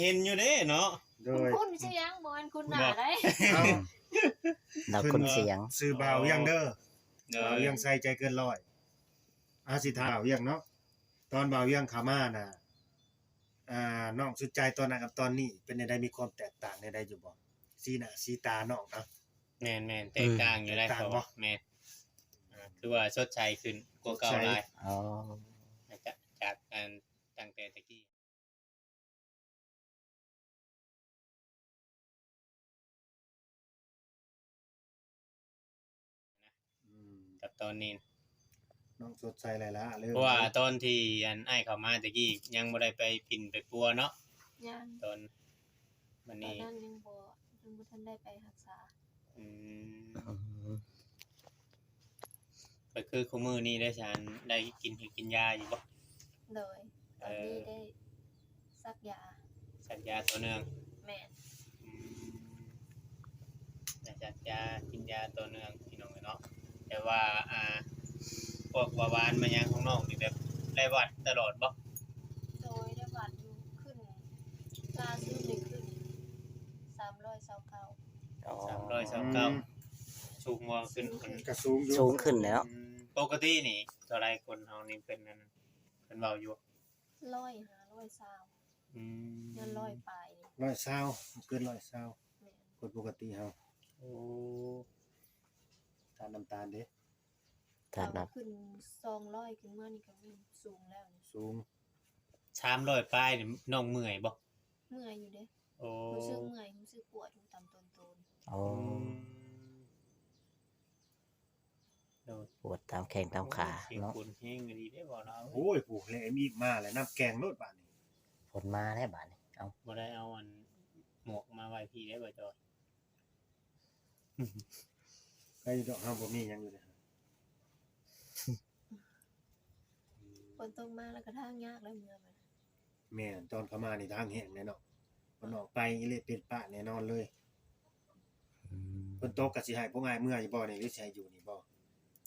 เห็นอยู่เด้เนาะโดย คุณเสียงบ่อันคุณหน้าได้ เอา เราคนเสียง ซื้อบ่าวยังเด้อ เอ บ่า อ วยังใส่ใจเกินร้อยอาสิถามบ่าวยังเนาะตอนบ่าวยังเข้ามาน่ะน้องสุดใจตอนนั้นกับตอนนี้เป็นได้มีความแตกต่างใดๆอยู่บ่สีหน้าสีตาน้องนะ แม่นแตกต่างอยู่ได้ แตกต่าง เพราะ บ่ ว่าแม่นคือว่าสดใสขึ้นกว่าเก่าหลาย อ๋อ จากการตั้งแต่ตะกี้กับตอนนี้ น้องสดใสหลายละเริ่ม เพราะว่าตอนที่อันไอ้เข้ามาตะกี้ยังบ่ได้ไปปิ่นไปปัวเนาะ ยัง ตอนมัน ตอน นี้ นั้นยังบ่ทันได้ไปรักษา อืมก็คือคู่มือนี้ได้ฉันได้กินยาอยู่บ่ เลยตอนนี้ได้ซักยา สัญญาตัวเนื่อง แม่น อืมได้สัญญากินยาตัวเนื่องพี่น้องเนาะแต่ว่าพวกเบาหวานมายังของน้องนี่แบบได้วัดตลอดบ่ โดยได้บัตรอยู่ขึ้นล่าสุดนี่ขึ้น329 อ๋อ 329สูงว่าขึ้นคน ก็สูงอยู่ สูงขึ้นแล้ว ปกตินี่เท่าไรคนเฮานี่เป็นนั่นเป็นเบาอยู่ 100 อืม เงิน100ปลายนี่ 120เกิน120 แม่น คนปกติเฮา โอ้ ทานน้ำตาลเด้ ถ้านับ ขึ้น200ขึ้นมานี่ก็มีสูงแล้วนี่ สูง 300ปลายนี่น้องเมื่อยบ่ เมื่อยอยู่เด้ โอ้ รู้สึกเมื่อยรู้สึกปวดอยู่ตามต้น อ๋อ โดน ปวดตามแข้งตามขา เสียง เนาะ คุณเฮงดีได้บ่เนาะ โอ้ยผู้แหลมอีกมาแล้วน้ำแกงโลดบาดนี้ ผลมาแล้วบาดนี้เอา บ่ได้เอาอันหมวกมาไว้พี่ได้บ่จอย ใครดอกเฮาบ่มีหยังอยู่เด้อ ๆฝนตกมาแล้วก็ทางยากแล้วเมื่อมัน แม่นตอนเข้ามานี่ทางแห้งแน่เนาะมันออกไปอีเละเป็ดปะแน่นอนเลย อืม เพิ่นตกก็สิให้พวกง่ายเมื่ออยู่บ่นี่หรือสิให้อยู่นี่บ่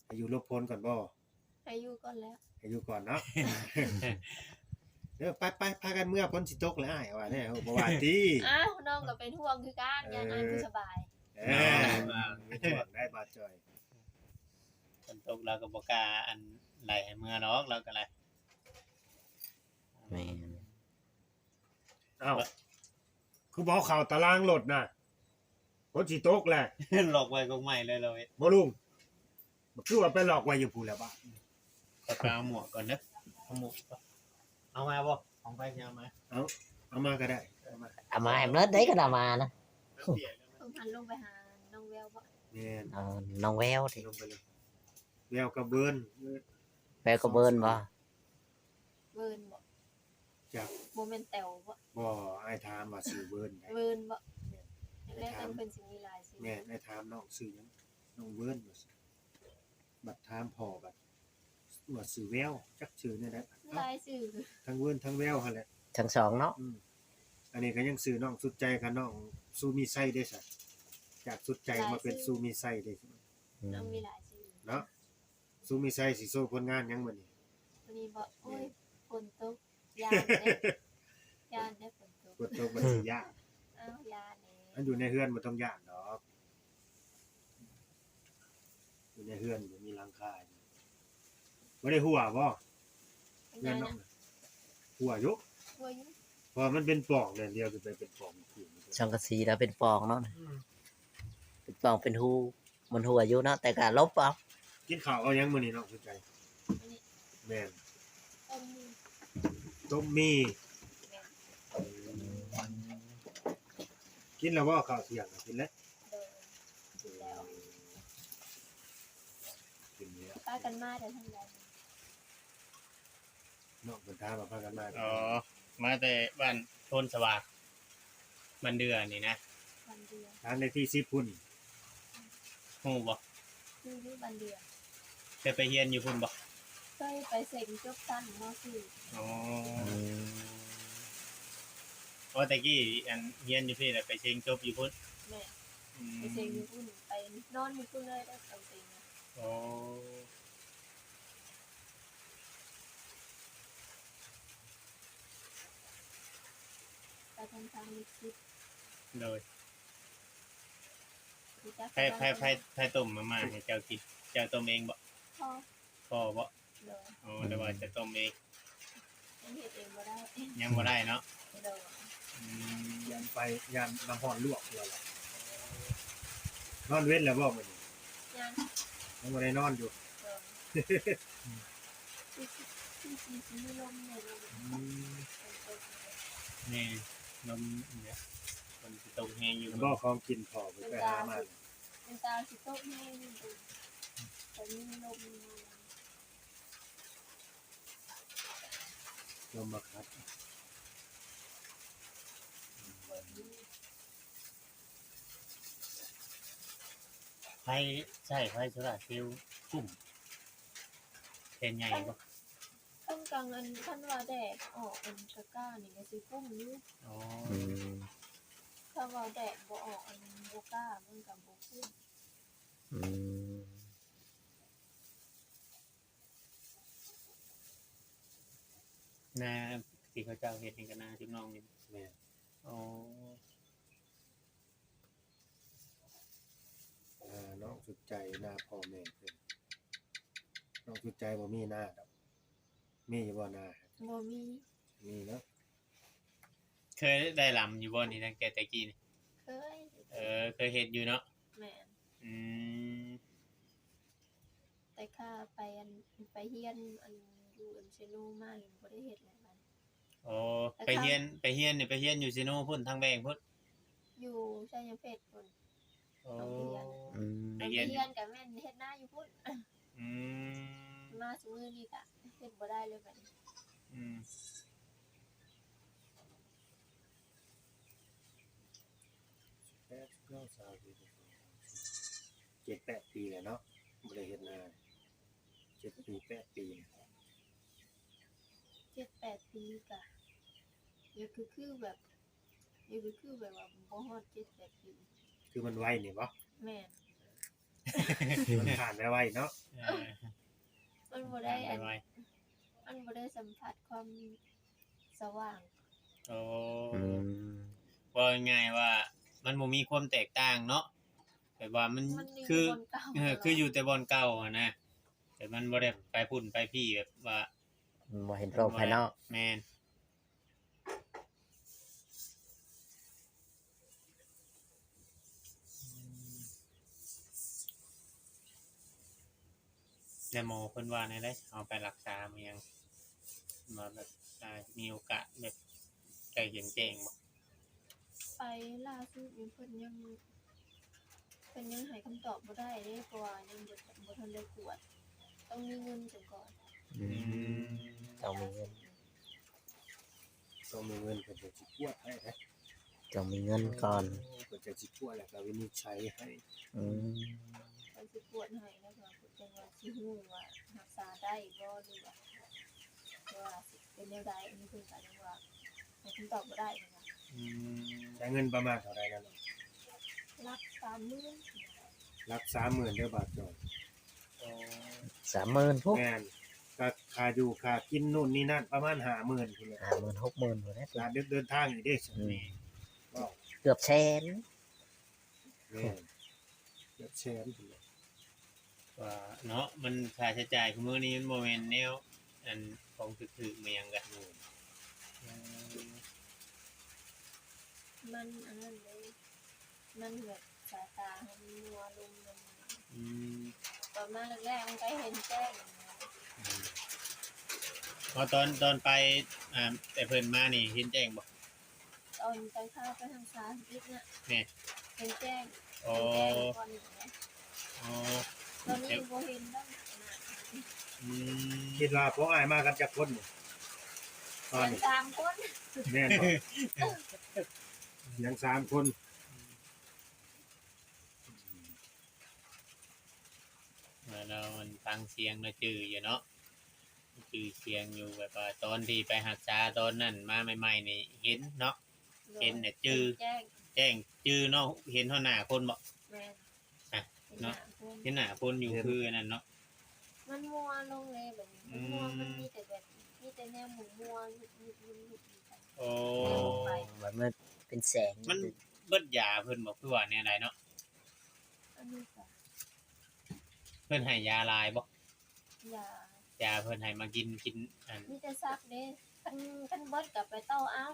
ให้อยู่หลบพ้นก่อนบ่ อายุก่อนแล้ว ให้อยู่ก่อนเนาะ เด้อไปพากันเมื่อพ้นสิตกแล้วอ้ายว่าแน่บ่ว่าติ อ้าวน้องก็เป็นห่วงคือกันยานอ้ายบ่สบาย ไม่ห่วงได้บาดจ่อย ฝนตกเราก็บ่กล้าอันไหลให้เมื่อเนาะเราก็เลย แม่น เอ้าคือบ่เข้าตารางรถน่ะพ้นสิตกแหละ หลอกไว้กงใหม่เลยเรา บ่ลุงบ่คือว่าไปหลอกไว้อยู่พู้นแล้วบ่ ขอเอาหมวกก่อนเด้อเอาหมวกก่อนเอามาบ่ของไปเอามา เอามาก็ได้เอามา เอามาให้เมิดได้ก็เอามานะ เพิ่นหันลงไปหาน้องแววบ่ แม่น เอาน้องแววที่ ลงไปเลยแววกับเบิ้น แววก็เบิ่นบ่ เวิร์นบ่ จาก บ่แม่นแต๋วบ่ บ่อ้ายถามว่าชื่อเบิ้นได้ เวิร์นบ่แล้วกันเพิ่นสิมีหลายสิ แม่นอ้ายถามน้องชื่อหยังน้องเบิ้นว่าซั่นบัดถามพ่อบัดว่าชื่อแววจักชื่อเนี่ยแหละ หลายชื่อ ทั้งเบิ้นทั้งแววหั่นแหละ ทั้งสองเนาะ อันนี้ก็ยังซื้อน้องสุดใจกับน้องซูมิไซได้ซะจากสุดใจมาเป็นซูมิไซได้ อืม น้องมีหลายชื่อ เนาะซูมิไซสิโซ่ผลงานหยังมื้อนี้ วันนี้บ่โอ้ยฝนตกยานเด้ยานเด้ฝนตก กดตกมันสิยาก อ้าวยานแหน่ อันอยู่ในเฮือนบ่ต้องย่านดอกอยู่ในเฮือนบ่มีหลังคาอยู่บ่ได้หัวบ่ เป็น เฮื ยั อน ง น้อ น่ะ งน่ะหัวอยู่ หัวอยู่ เพราะมันเป็นปล่องเลยเดียวคือไปเป็นปล่องขึ้น ช่องกระสีแล้วเป็นปองเนาะเป็นปองเป็นหูมันหัวอยู่เนาะแต่ก็ลบเอา กินข้าวเอาหยังมื้อนี้น้องสุดใจ อันนี้ แม่น ต้มมี ต้มมี แม่น กินแล้วบ่ข้าวเที่ยงน่ะกินแล้ว เดินแล้ว กินแล้ว ป้ากันมาเดี๋ยวทำไร น้องเพิ่นถามว่าพากันมา อ๋อมาแต่บ้านโทนสว่างบ้านเดือนี่นะ วันเดียว ทางในที่10พุ่น ฮู้บ่ คือที่วันเดียว เคยไปเรียนอยู่พุ่นบ่ เคยไปเซ็งจบสั้นม .4 อ๋อ อืม เพราะตะกี้อันเรียนอยู่พี่แหละไปเชียงจบอยู่พุ่น แม่ อืม ไปเซ็งอยู่พุ่นไปนอนอยู่พุ่นเลยได้ตอนเซ็งนะ อ๋อ ไป ทางลิขิต โดย รู้จัก ไผต้มมาม่าให้เจ้ากินเจ้าต้มเองบ่ พ่อ พ่อบ่ โดย อ๋อแต่ว่าจะต้มเอง ยังเฮ็ดเองบ่ได้ ยังบ่ได้เนาะ โดย อืม ยันไปยันน้ำร้อนลวกแล้วล่ะนอนเว้นแล้วบ่มื้อนี้ ยัง ยังบ่ได้นอนอยู่ โดยที่มีลมเนี่ยลม อืม เป็นตก นี่นมเนี่ยมันสิตกแฮงอยู่ บ่ของกินพอไปหามา เป็นตาสิตกแห้งอยู่แต่มีลมมา ลมมาคัด เปิดดู ไผใช่ไผโซลาร์เซลล์กุ้มเป็นใหญ่บ่ ต้นกลางอันท่านว่าแดดออกอันกะก้านี่ก็สิกุ้มอยู่ อ๋อ อืม ถ้าว่าแดดบ่ออกอันบ่กล้ามันก็บ่กุ้ม อืม นาที่เขาเจ้าเฮ็ดนี่ก็นาที่น้องนี่ แม่น อ๋อ น้องสุดใจหน้าพ่อแม่เพิ่นน้องสุดใจบ่มีหน้าดอกมีอยู่บ่หน้า บ่มี มีเนาะ เคยได้ลำอยู่บ่นี่ตั้งแต่ตะกี้นี่ เคย เคยเฮ็ดอยู่เนาะ แม่น อืม แต่ข้าไปอันไปเฮียนอันอยู่อันเชโนมาเลยบ่ได้เฮ็ดแล้วมัน อ๋อไปเฮียนนี่ไปเฮียนอยู่ซิโนพุ่นทางแบงพุ่น อยู่ชัยเพชรพุ่น โอ้ อืม ไป ไปเฮียน เฮียนก็แม่นเฮ็ดหน้าอยู่พุ่น อืม มาซุมื้อนี้ก็เฮ็ดบ่ได้เลยบัดนี้ อืม 7-8 ปีแล้วเนาะบ่ได้เฮ็ดนา7 ปี 8 ปี 7-8 ปีก็ยังคือแบบยังคือแบบว่าบ่ฮอด7-8 ปี คือมันไวนี่บ่ แม่น มันผ่านไปไวเนาะ เออ มันบ่ได้อัน ไว้ มันบ่ได้สัมผัสความสว่าง โอ้ อืม ว่าง่ายๆว่า มันบ่มีความแตกต่างเนาะแบบว่ามัน มันมี คือ คนเก่า คืออยู่แต่บอนเก่าอะนะแต่มันบ่ได้ไปพุ่นไปพี่แบบว่า บ่เห็นโลกภายนอก แม่นแล้วหมอเพิ่นว่าแนวใดเอาไปรักษามันยังมาแบบมีโอกาสแบบได้เห็นแจ้งบ่ ไปล่าสุดนี่เพิ่นยังให้คำตอบบ่ได้เด้เพราะว่ายังบ่ทันได้ตรวจต้องมีเงินจังก่อน อืมต้องมีเงิน ต้องมีเงินเพิ่นจะสิกวดให้นะ ต้องมีเงินก่อน เพิ่นจะสิกวดแล้วก็วินิจฉัยให้ อืม เพิ่นสิตรวจให้แล้วก็เพิ่นจังว่าสิฮู้ว่ารักษาได้บ่หรือว่าสิเป็นแนวใดอันนี้เพิ่นก็ยังว่าให้คำตอบบ่ได้เหมือนกัน อืม ได้เงินประมาณเท่าไหร่นั่นน่ะ รัก30,000 รัก 30,000เด้อบาทจอย โอ้ 30,000พุก แม่นก็ค่าอยู่ค่ากินนู่นนี่นั่นประมาณ 50,000พุ่นแหละ 50,000 60,000พุ่นแหละ ค่าเดินทางอีกเด้ อืม ก็ เกือบแสน แม่นเกือบแสนพุ่นแหละ ว่าเนาะมันค่าใช้จ่ายคือมื้อนี้มันบ่แม่นแนวอันของถึกๆมาหยังกันอืม มันอันนั้นเลยมันแบบสายตามันมัวลงมัน อืม ตอนมาแรกๆมันก็เห็นแจ้งอย่างเงี้ย พอตอนไปแต่เพิ่นมานี่เห็นแจ้งบ่ ตอนไปเข้าไปทางซ้ายนิดเนี่ย เนี่ย เห็นแจ้ง โอ้ เห็นแจ้งก่อนอย่างเงี้ย โอ้ ตอนนี้บ่เห็นแล้วนะ อืม คิดว่าพวกอ้ายมากันจักคนนี่ตอน เห็น นี้ 3 คน แม่นบ่ยัง3คน แล้วมันฟังเสียงแล้วจื้ออยู่เนาะจื้อเสียงอยู่แบบว่าตอนที่ไปรักษาตอนนั้นมาใหม่ๆนี่เห็นเนาะ เห็นเนี่ยจื้อ แจ้ง แจ้งจื้อเนาะเห็นเท่าหน้าคนบ่ แม่น อ่ะ เห็น เนาะ หน้าคน เห็นหน้าคนอยู่คืออันนั้นเนาะ มันมัวลงเลยแบบนี้มันมัวมันมีแต่แบบมีแต่แนวหมู่มัวยุบยุบยุบยุบอยู่กัน โอ้ แบบ มันเป็นแสง มันเบิดยาเพิ่นบอกคือว่าแนวใดเนาะ อันนี้ก็ เพิ่นให้ยาลายบ่ ยาย าเพิ่นให้มากินอัน มีแต่ซักเด้คันเบิดกับไปเต้าเอา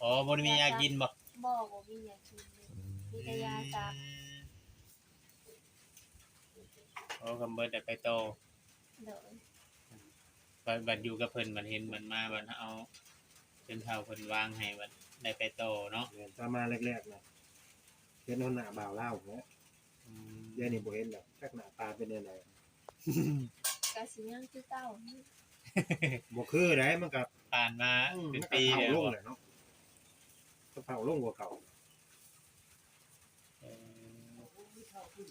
อ๋อบ่ได้มียากินบ่ บ่มีหยังกินเลยมีแต่ยาซัก โอ้คำเบิดได้ไปโต โดย บัดอยู่กับเพิ่นบัดเห็นมันมาบัดเอาเพิ่นเฒ่าเพิ่นวางให้บัดได้ไปโตเนาะ เรียนตามมาแรกๆนะเห็นหน้าบ่าวเล่าวเนี่ย อืม เดี๋ยวนี้บ่เห็นแล้วจักหน้าตาเป็นจังได ก็สิยังคือเก่า บ่คือได้มันก็ ผ่านมาเป็น มันก็ ปี เฒ่า แล้ว ลง บ่ เลยเนาะก็เฒ่าลงกว่าเก่า เออ เฒ่าขึ้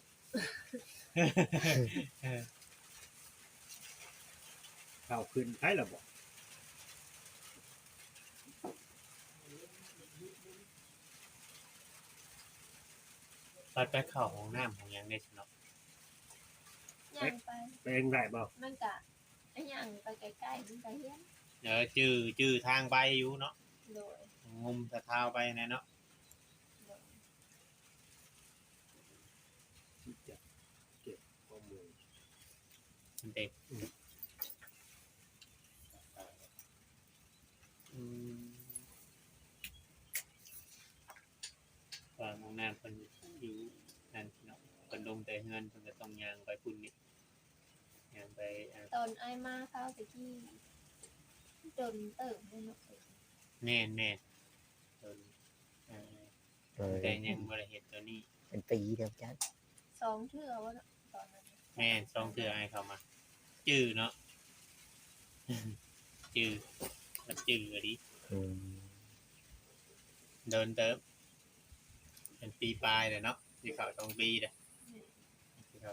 นไผล่ะบ่ บัดไปเข้าห้องน้ำของหยังได้สิเนาะ ย่างไป ไปเองได้บ่ มันก็อันย่างไปใกล้ๆมันก็เห็น จื้อทางไปอยู่เนาะ โดย งมสะเท้าไปนะเนาะ โดย จะเก็บข้อมูล มันเด็กอืมว่าห้องน้ำเพิ่นอยู่นั่นสิเนาะเพิ่นลงแต่เฮือนเพิ่นก็ต้องย่างไปพุ่นนี่ย่างไปตอนไอ้มาเข้าตะกี้จนเติบเลยเนาะ แม่นจนแต่ยังบ่ได้เฮ็ดตัวนี้ เป็นปีเดียวจ้ะ 2เทื่อว่าเนาะตอนนั้น แม่นส่งเทื่อให้เขามา จื้อเนาะ จื้อมันจื้ออะดิ อืม เดินเติบเป็นปีปลายเลยเนาะสิเข้า2 ปีเด้อสิเข้า